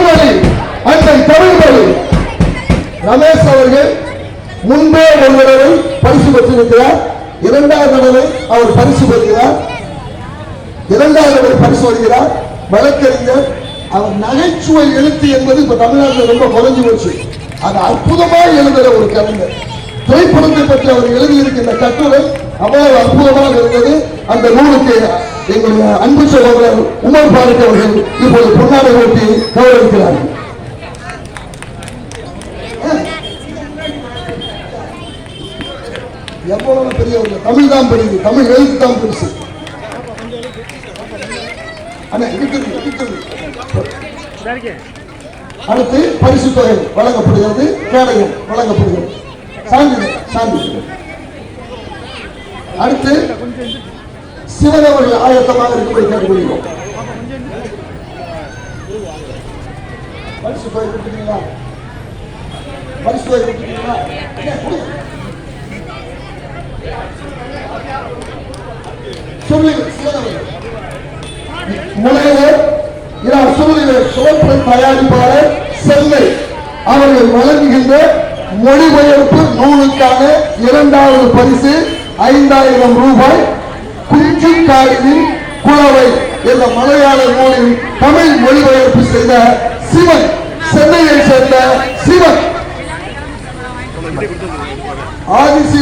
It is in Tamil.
தமிழ்மொழி அன்னை தமிழ்மொழி ரமேஷ் அவர்கள் முன்பே ஒரு தடவை பரிசு பெற்றிருக்கிறார். இரண்டாவது தடவை அவர் பரிசு பெறுகிறார். இரண்டாவது தடவை பரிசு வருகிறார். வழக்கறிஞர். அவர் நகைச்சுவை எழுத்து என்பது இப்ப தமிழ்நாட்டில் ரொம்ப குறைஞ்சு போச்சு. அது அற்புதமாக எழுதுகிற ஒரு கலைஞர். திரைப்படத்தை பற்றி அவர் எழுதியிருக்கின்ற கட்டுரை அவ்வளவு அற்புதமாக இருந்தது. அந்த நூலுக்கு எங்களுடைய அன்பு சகோதரர் உமர் பாருக் அவர்கள் இப்போது பொன்னாடை ஓட்டி கௌரவிக்கிறார்கள். எவ்வளவு பெரியவர்கள். தமிழ் தான் பெரியது, தமிழ் எழுத்து தான் பெருசு. அடுத்து பரிசு தொகை வழங்கப்படுகிறது, கேடயம் வழங்கப்படுகிறது. அடுத்து சிவன் அவர்கள் ஆயத்தமாக இருக்கும்படி கேட்டுக்கொள்கிறோம். பரிசு தொகை கொடுத்துட்டீங்களா? பரிசு தொகை கொடுத்துட்டீங்களா? சொல்லுங்க. சிவன் அவர்கள் முனைவர் தயாரிப்பாளர் செல்லை அவர்கள் வழங்குகின்ற மொழிபெயர்ப்பு நூலுக்கான இரண்டாவது பரிசு 5000 ரூபாய். குஞ்சுக்காரின் குளவை என்ற மலையாள நூலில் தமிழ் மொழிபெயர்ப்பு செய்த சிவன், சென்னையை சேர்ந்த சிவன்.